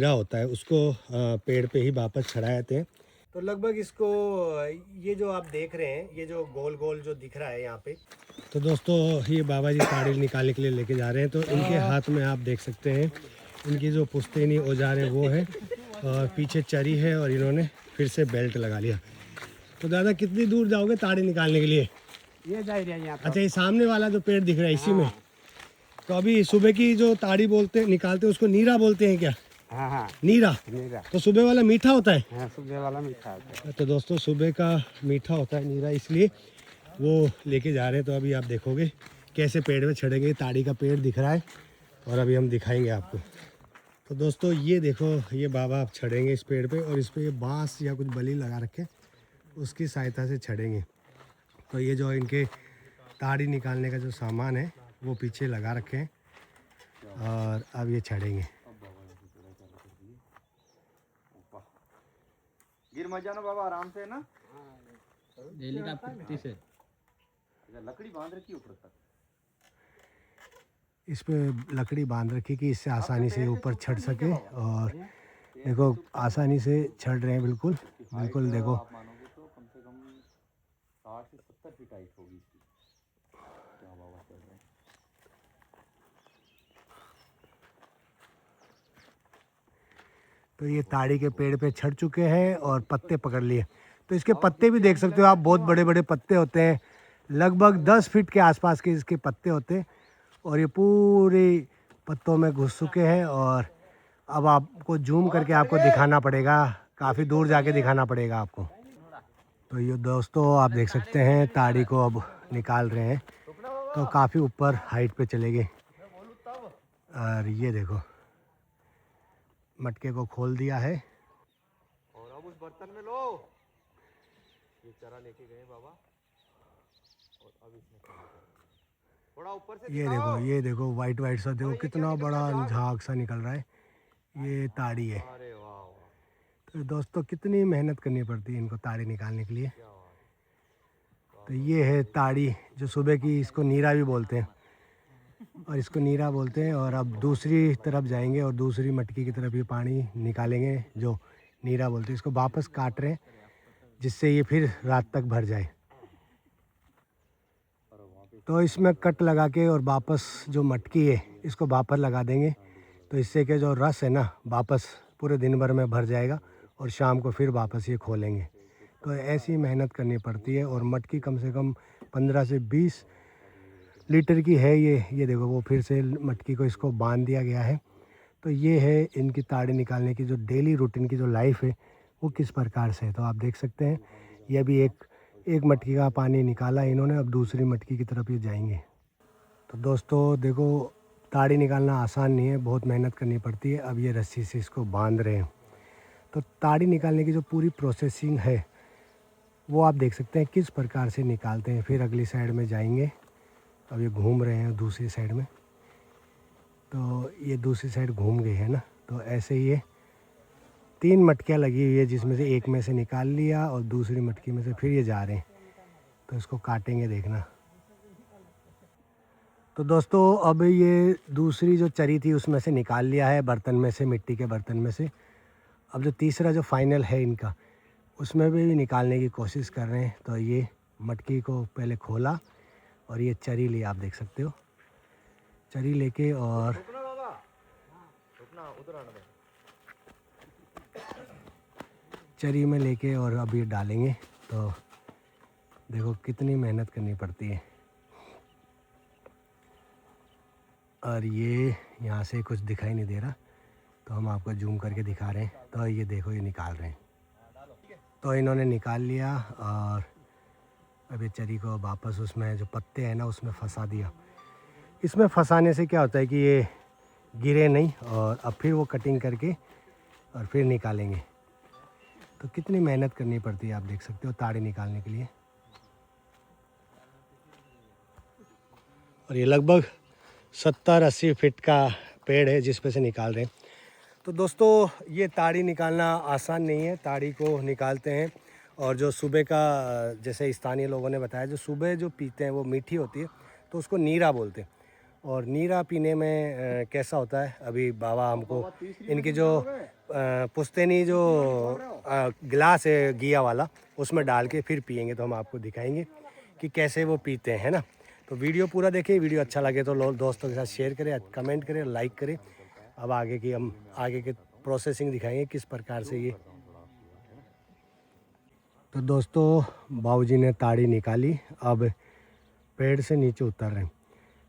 नीरा होता है उसको पेड़ पे ही वापस चढ़ा जाते हैं। तो लगभग इसको ये जो आप देख रहे हैं, ये जो गोल गोल जो दिख रहा है यहाँ पे, तो दोस्तों ये बाबा जी ताड़ी निकालने के लिए लेके जा रहे हैं। तो इनके हाथ में आप देख सकते हैं इनकी जो पुश्तैनी औजार है वो है, और पीछे चरी है, और इन्होंने फिर से बेल्ट लगा लिया। तो दादा कितनी दूर जाओगे ताड़ी निकालने के लिए? ये जा रही है यहाँ। अच्छा, ये सामने वाला जो पेड़ दिख रहा है इसी में? तो अभी सुबह की जो ताड़ी बोलते निकालते हैं उसको नीरा बोलते हैं क्या? हाँ, नीरा। तो सुबह वाला मीठा होता है? हाँ, सुबह वाला मीठा होता है। तो दोस्तों सुबह का मीठा होता है नीरा, इसलिए वो लेके जा रहे हैं। तो अभी आप देखोगे कैसे पेड़ में चढ़ेंगे। ताड़ी का पेड़ दिख रहा है और अभी हम दिखाएंगे आपको। तो दोस्तों ये देखो, ये बाबा आप चढ़ेंगे इस पेड़ पे, और इस पे ये बांस या कुछ बली लगा रखे, उसकी सहायता से चढ़ेंगे। तो ये जो इनके ताड़ी निकालने का जो सामान है वो पीछे लगा रखे हैं, और अब ये चढ़ेंगे। गिर मत जाना बाबा, आराम से ना। डेली का 50 से लकड़ी बांध रखी ऊपर तक। इस पे लकड़ी बांध रखी कि इससे आसानी से ऊपर चढ़ सके। और देखो आसानी से चढ़ रहे हैं, बिल्कुल बिल्कुल। देखो आप मानोगे तो कम से कम 60 से 70 फीट हाइट होगी इसकी। क्या बाबा चल रहे हैं। तो ये ताड़ी के पेड़ पे चढ़ चुके हैं और पत्ते पकड़ लिए। तो इसके पत्ते भी देख सकते हो आप, बहुत बड़े बड़े पत्ते होते हैं, लगभग 10 फीट के आसपास के इसके पत्ते होते हैं। और ये पूरे पत्तों में घुस चुके हैं। और अब आपको जूम करके आपको दिखाना पड़ेगा, काफ़ी दूर जाके दिखाना पड़ेगा आपको। तो ये दोस्तों आप देख सकते हैं ताड़ी को अब निकाल रहे हैं। तो काफ़ी ऊपर हाइट पे चले गए। और ये देखो मटके को खोल दिया है, और अब उस बर्तन में लो। ये चरा लेके गए बाबा, और अब इसमें थोड़ा ऊपर से ये देखो वाइट वाइट सा, देखो कितना बड़ा झाग सा निकल रहा है। ये ताड़ी है। अरे वाह वाह। तो दोस्तों कितनी मेहनत करनी पड़ती है इनको ताड़ी निकालने के लिए। तो ये है ताड़ी, जो सुबह की, इसको नीरा भी बोलते हैं, और इसको नीरा बोलते हैं। और अब दूसरी तरफ जाएंगे और दूसरी मटकी की तरफ ये पानी निकालेंगे जो नीरा बोलते हैं। इसको वापस काट रहे हैं जिससे ये फिर रात तक भर जाए। तो इसमें कट लगा के और वापस जो मटकी है इसको वापस लगा देंगे। तो इससे के जो रस है ना वापस पूरे दिन भर में भर जाएगा, और शाम को फिर वापस ये खोलेंगे। तो ऐसी मेहनत करनी पड़ती है। और मटकी कम से कम 15 से 20 लीटर की है ये देखो, वो फिर से मटकी को इसको बांध दिया गया है। तो ये है इनकी ताड़ी निकालने की जो डेली रूटीन की जो लाइफ है वो किस प्रकार से है। तो आप देख सकते हैं ये अभी एक मटकी का पानी निकाला इन्होंने, अब दूसरी मटकी की तरफ ये जाएंगे। तो दोस्तों देखो ताड़ी निकालना आसान नहीं है, बहुत मेहनत करनी पड़ती है। अब ये रस्सी से इसको बांध रहे हैं। तो ताड़ी निकालने की जो पूरी प्रोसेसिंग है वो आप देख सकते हैं किस प्रकार से निकालते हैं। फिर अगली साइड में जाएंगे। अब ये घूम रहे हैं दूसरी साइड में, तो ये दूसरी साइड घूम गई है ना। तो ऐसे ही ये 3 मटकियाँ लगी हुई है, जिसमें से एक में से निकाल लिया और दूसरी मटकी में से फिर ये जा रहे हैं। तो इसको काटेंगे, देखना। तो दोस्तों अब ये दूसरी जो चरी थी उसमें से निकाल लिया है, बर्तन में से, मिट्टी के बर्तन में से। अब जो तीसरा जो फाइनल है इनका, उसमें भी निकालने की कोशिश कर रहे हैं। तो ये मटकी को पहले खोला और ये चरी ली, आप देख सकते हो। चरी लेके और चरी में लेके और अब ये डालेंगे। तो देखो कितनी मेहनत करनी पड़ती है। और ये यहाँ से कुछ दिखाई नहीं दे रहा, तो हम आपको जूम करके दिखा रहे हैं। तो ये देखो ये निकाल रहे हैं। तो इन्होंने निकाल लिया और अभी चरी को वापस उसमें जो पत्ते हैं ना उसमें फंसा दिया। इसमें फंसाने से क्या होता है कि ये गिरे नहीं, और अब फिर वो कटिंग करके और फिर निकालेंगे। तो कितनी मेहनत करनी पड़ती है आप देख सकते हो ताड़ी निकालने के लिए। और ये लगभग 70-80 फीट का पेड़ है जिस पे से निकाल रहे हैं। तो दोस्तों ये ताड़ी निकालना आसान नहीं है। ताड़ी को निकालते हैं, और जो सुबह का, जैसे स्थानीय लोगों ने बताया, जो सुबह जो पीते हैं वो मीठी होती है, तो उसको नीरा बोलते हैं। और नीरा पीने में कैसा होता है, अभी बाबा हमको इनकी जो पुश्तैनी जो गिलास है घिया वाला, उसमें डाल के फिर पियेंगे, तो हम आपको दिखाएंगे कि कैसे वो पीते हैं ना। तो वीडियो पूरा देखिए, वीडियो अच्छा लगे तो दोस्तों के साथ शेयर करें, कमेंट करें, लाइक करें। अब हम आगे के प्रोसेसिंग दिखाएंगे किस प्रकार से ये। तो दोस्तों बाबूजी ने ताड़ी निकाली, अब पेड़ से नीचे उतर रहे हैं।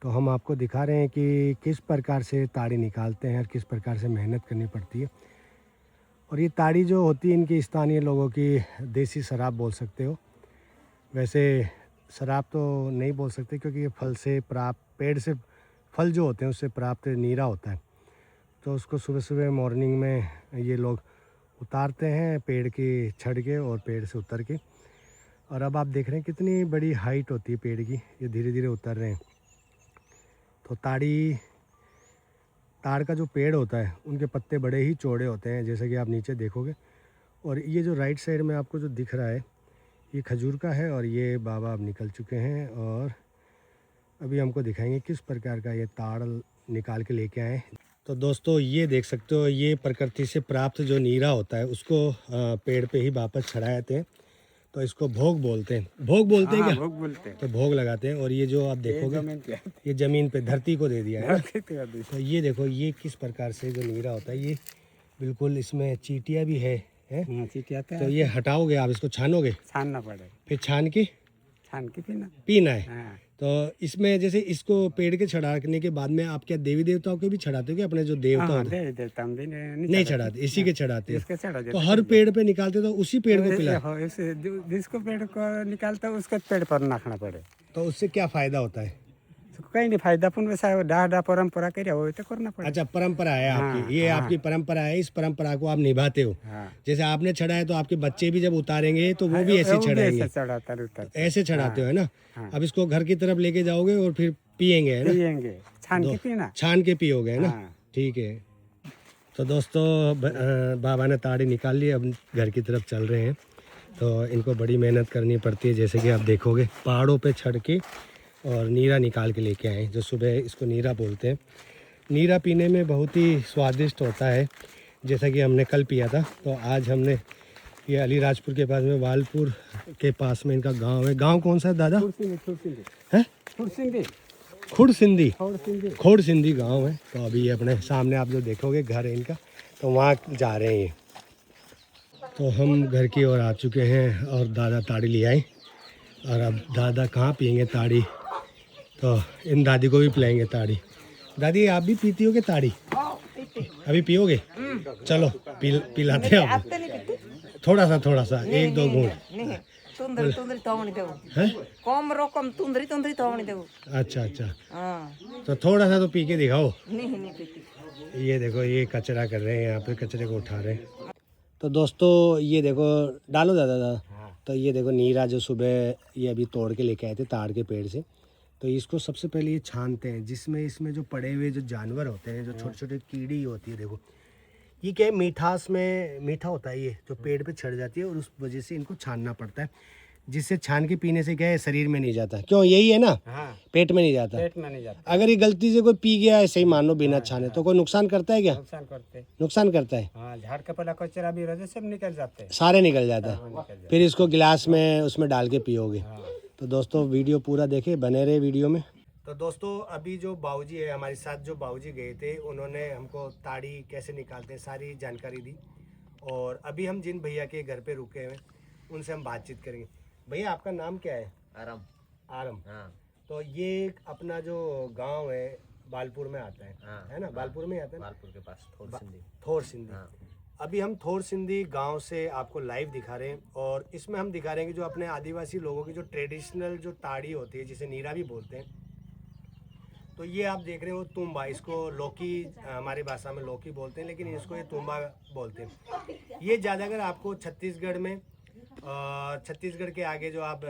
तो हम आपको दिखा रहे हैं कि किस प्रकार से ताड़ी निकालते हैं और किस प्रकार से मेहनत करनी पड़ती है। और ये ताड़ी जो होती है इनकी स्थानीय लोगों की देसी शराब बोल सकते हो। वैसे शराब तो नहीं बोल सकते क्योंकि ये फल से प्राप्त, पेड़ से फल जो होते हैं उससे प्राप्त नीरा होता है। तो उसको सुबह सुबह मॉर्निंग में ये लोग उतारते हैं पेड़ की छड़ के और पेड़ से उतर के। और अब आप देख रहे हैं कितनी बड़ी हाइट होती है पेड़ की, ये धीरे धीरे उतर रहे हैं। तो ताड़ का जो पेड़ होता है उनके पत्ते बड़े ही चौड़े होते हैं, जैसे कि आप नीचे देखोगे। और ये जो राइट साइड में आपको जो दिख रहा है ये खजूर का है। और ये बाबा अब निकल चुके हैं और अभी हमको दिखाएंगे किस प्रकार का ये ताड़ निकाल के लेके आए। तो दोस्तों ये देख सकते हो, ये प्रकृति से प्राप्त जो नीरा होता है उसको पेड़ पे ही वापस चढ़ा देते हैं। तो इसको भोग बोलते हैं। भोग बोलते हैं क्या? भोग बोलते हैं। तो भोग लगाते हैं। और ये जो आप देखोगे ये ज़मीन पे धरती को दे दिया है ना। तो ये देखो ये किस प्रकार से जो नीरा होता है, ये बिल्कुल इसमें चींटियाँ भी है। चींटियाँ तो ये हटाओगे आप, इसको छानोगे, छानना पड़ेगा, फिर छान के पीना है। हाँ। तो इसमें जैसे इसको पेड़ के चढ़ाने के बाद में आप क्या देवी देवताओं के भी चढ़ाते हो क्या? अपने जो देवता होते हैं देवता हम भी नहीं चढ़ाते, इसी के चढ़ाते हैं। इसके चढ़ा तो हर पेड़ पे निकालते तो उसी पेड़ को पिला, जिसको पेड़ को निकालता है उसके पेड़ पर नाखना पड़े। तो उससे क्या फायदा होता है? कहीं नहीं फायदा, पुन वैसा डाह परंपरा कर तो करना पड़े। अच्छा, परंपरा है आपकी। हाँ, ये हाँ। आपकी परंपरा है, इस परंपरा को आप निभाते हो। हाँ। जैसे आपने चढ़ाया तो आपके बच्चे भी जब उतारेंगे तो वो भी ऐसे चढ़ाएंगे, ऐसे चढ़ाते हो है ना। हाँ। अब इसको घर की तरफ लेके जाओगे और फिर पियेंगे है ना, छान के पीना, छान के पियोगे है ना। हाँ। ठीक है। तो दोस्तों बाबा ने ताड़ी निकाल ली, अब घर की तरफ चल रहे हैं। तो इनको बड़ी मेहनत करनी पड़ती है, जैसे कि आप देखोगे पहाड़ों पे चढ़ के और नीरा निकाल के लेके आए, जो सुबह इसको नीरा बोलते हैं। नीरा पीने में बहुत ही स्वादिष्ट होता है, जैसा कि हमने कल पिया था। तो आज हमने ये अलीराजपुर के पास में, वालपुर के पास में इनका गांव है। गांव कौन सा है दादा? है खुड़ सिंधी गांव है। तो अभी अपने सामने आप जो देखोगे घर है इनका, तो वहाँ जा रहे हैं ये। तो हम घर की ओर आ चुके हैं और दादा ताड़ी ले आए। और अब दादा कहाँ पियेंगे ताड़ी, तो इन दादी को भी पिलाएंगे ताड़ी। दादी आप भी पीती होगे ताड़ी? अभी पियोगे? चलो पिलाते हैं आपको। थोड़ा सा एक दो घूंट। अच्छा, तो थोड़ा सा तो पी के दिखाओ। ये देखो ये कचरा कर रहे हैं, यहाँ पे कचरे को उठा रहे हैं। तो दोस्तों ये देखो, डालो दादा। तो ये देखो नीरा जो सुबह ये अभी तोड़ के लेके आए थे ताड़ के पेड़ से। तो इसको सबसे पहले ये छानते हैं, जिसमें इसमें जो पड़े हुए जो जानवर होते हैं, जो छोटे छोटे कीड़ी होती है, देखो ये क्या है, मिठास में मीठा होता है ये, जो पेड़ पे चढ़ जाती है और उस वजह से इनको छानना पड़ता है, जिससे छान के पीने से क्या है शरीर में नहीं जाता। क्यों? यही है ना। हाँ। पेट में नहीं जाता। पेट में नहीं जाता। अगर ये गलती से कोई पी गया ऐसे ही मान लो बिना छाने, तो कोई नुकसान करता है क्या? नुकसान करता है। हाँ, झाड़ का पहला कचरा भी रहता है, सब निकल जाते हैं, सारे निकल जाता है। फिर इसको गिलास में उसमें डाल के पियोगे। तो दोस्तों वीडियो पूरा देखे, बने रहे वीडियो में। तो दोस्तों अभी जो बाबूजी है हमारे साथ, जो बाबूजी गए थे, उन्होंने हमको ताड़ी कैसे निकालते हैं सारी जानकारी दी। और अभी हम जिन भैया के घर पे रुके हैं उनसे हम बातचीत करेंगे। भैया आपका नाम क्या है? आराम। हाँ। तो ये अपना जो गांव है बालपुर में आता है। हाँ। है ना, बालपुर में आता है। बालपुर के पास थोर सिंधी। हाँ। अभी हम थोर सिंधी गांव से आपको लाइव दिखा रहे हैं और इसमें हम दिखा रहे हैं कि जो अपने आदिवासी लोगों की जो ट्रेडिशनल जो ताड़ी होती है, जिसे नीरा भी बोलते हैं। तो ये आप देख रहे हो तुम्बा, इसको लौकी हमारी भाषा में लौकी बोलते हैं, लेकिन इसको ये तुम्बा बोलते हैं। ये ज़्यादातर आपको छत्तीसगढ़ में, छत्तीसगढ़ के आगे जो आप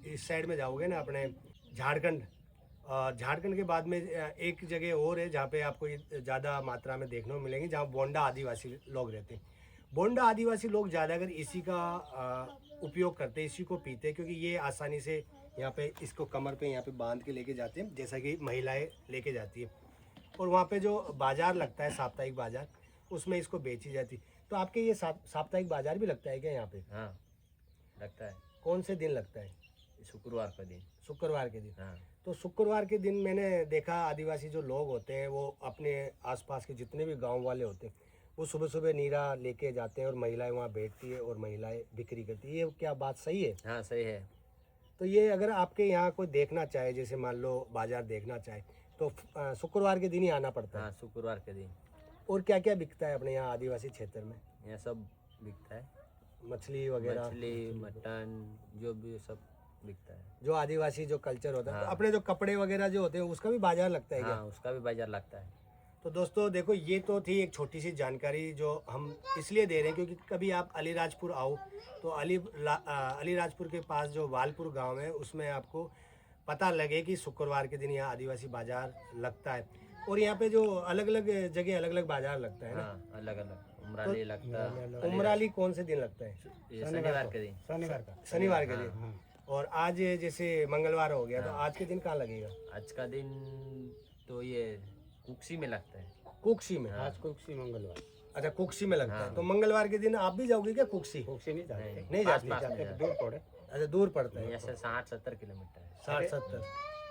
इस साइड में जाओगे ना, अपने झारखंड के बाद में एक जगह और है जहाँ पे आपको ज़्यादा मात्रा में देखने को मिलेंगे, जहाँ बोंडा आदिवासी लोग रहते हैं। बोंडा आदिवासी लोग ज़्यादातर इसी का उपयोग करते हैं, इसी को पीते हैं, क्योंकि ये आसानी से यहाँ पे इसको कमर पे यहाँ पे बांध के लेके जाते हैं, जैसा कि महिलाएं लेके जाती है। और वहाँ पे जो बाज़ार लगता है, साप्ताहिक बाज़ार, उसमें इसको बेची जाती। तो आपके ये साप्ताहिक बाज़ार भी लगता है क्या यहाँ पे? हाँ लगता है, कौन से दिन लगता है? शुक्रवार का दिन। शुक्रवार के दिन। हाँ तो शुक्रवार के दिन मैंने देखा आदिवासी जो लोग होते हैं वो अपने आसपास के जितने भी गांव वाले होते हैं वो सुबह सुबह नीरा लेके जाते हैं और महिलाएं वहाँ बैठती है और महिलाएं बिक्री करती है। ये क्या बात सही है? हाँ सही है। तो ये अगर आपके यहाँ कोई देखना चाहे, जैसे मान लो बाजार देखना चाहे, तो शुक्रवार के दिन ही आना पड़ता है। हाँ शुक्रवार के दिन। और क्या क्या बिकता है अपने यहाँ आदिवासी क्षेत्र में? यहाँ सब बिकता है, मछली वगैरह, मछली मटन जो भी सब बिकता है। जो आदिवासी जो कल्चर होता है। हाँ। तो अपने जो कपड़े वगैरह जो होते हैं उसका भी बाजार लगता है क्या? हाँ उसका भी बाजार लगता है। तो दोस्तों देखो, ये तो थी एक छोटी सी जानकारी जो हम इसलिए दे रहे हैं क्योंकि कभी आप अलीराजपुर आओ तो अलीराजपुर के पास जो वालपुर गांव है उसमें आपको पता लगे कि शुक्रवार के दिन यहाँ आदिवासी बाजार लगता है। और यहाँ पे जो अलग अलग जगह अलग अलग बाजार लगता है ना। हाँ अलग अलग उमराली लगता है। उमराली कौन से दिन लगता है? ये शनिवार के दिन। शनिवार का। शनिवार के दिन। और आज जैसे मंगलवार हो गया तो आज के दिन कहाँ लगेगा? आज का दिन तो ये कुक्सी में लगता है। कुक्सी में? आज कुक्सी मंगलवार। अच्छा, कुक्सी में लगता है। तो मंगलवार के दिन आप भी जाओगे क्या कुक्सी? कुक्सी नहीं जाते, नहीं जाते? पास में दूर पड़े। अच्छा, दूर पड़ता है। यहाँ से 60-70 किलोमीटर है। 60-70।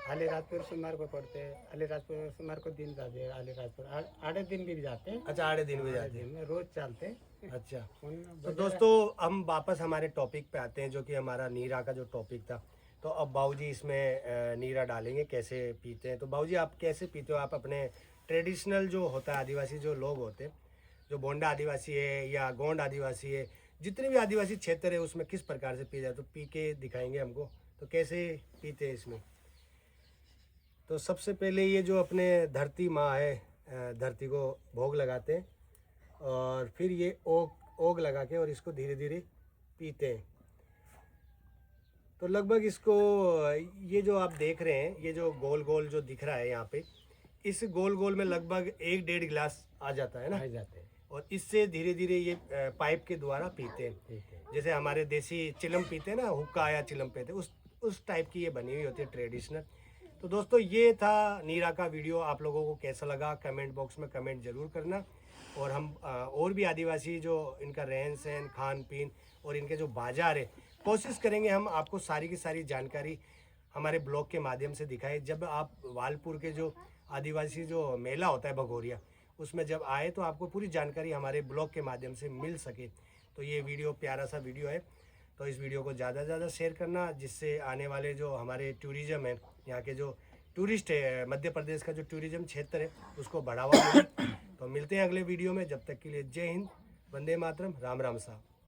अलीराजपुर सोमवार को पड़ते हैं, अलीराजपुर सोमवार को दिन जाते हैं, अलीराजपुर आधे दिन भी जाते हैं। अच्छा, आधे दिन भी जाते हैं। दिन में रोज चलते हैं। अच्छा, उन तो दोस्तों हम वापस हमारे टॉपिक पे आते हैं जो कि हमारा नीरा का जो टॉपिक था। तो अब बाबूजी इसमें नीरा डालेंगे, कैसे पीते हैं। तो बाबूजी आप कैसे पीते हो? आप अपने ट्रेडिशनल जो होता है आदिवासी जो लोग होते हैं, जो बोंडा आदिवासी है या गोंड आदिवासी है, जितने भी आदिवासी क्षेत्र है उसमें किस प्रकार से पी जाए, तो पी के दिखाएंगे हमको। तो कैसे पीते हैं इसमें? तो सबसे पहले ये जो अपने धरती माँ है, धरती को भोग लगाते हैं और फिर ये ओग लगा के और इसको धीरे धीरे पीते हैं। तो लगभग इसको, ये जो आप देख रहे हैं, ये जो गोल गोल जो दिख रहा है यहाँ पे, इस गोल गोल में लगभग 1-1.5 गिलास आ जाता है ना। आ जाते हैं। और इससे धीरे धीरे ये पाइप के द्वारा पीते हैं। ठीक है। जैसे हमारे देसी चिलम पीते हैं ना, हुक्का या चिलम पीते हैं, उस टाइप की ये बनी हुई होती है ट्रेडिशनल। तो दोस्तों ये था नीरा का वीडियो। आप लोगों को कैसा लगा कमेंट बॉक्स में कमेंट ज़रूर करना। और हम और भी आदिवासी जो इनका रहन सहन, खान पीन और इनके जो बाजार है, कोशिश करेंगे हम आपको सारी की सारी जानकारी हमारे ब्लॉग के माध्यम से दिखाएं। जब आप वालपुर के जो आदिवासी जो मेला होता है भगोरिया, उसमें जब आए तो आपको पूरी जानकारी हमारे ब्लॉग के माध्यम से मिल सके। तो ये वीडियो प्यारा सा वीडियो है, तो इस वीडियो को ज़्यादा से ज़्यादा शेयर करना, जिससे आने वाले जो हमारे टूरिज़्म है, यहाँ के जो टूरिस्ट है, मध्य प्रदेश का जो टूरिज़्म क्षेत्र है, उसको बढ़ावा मिले। तो मिलते हैं अगले वीडियो में। जब तक के लिए जय हिंद, वंदे मातरम, राम राम साहब।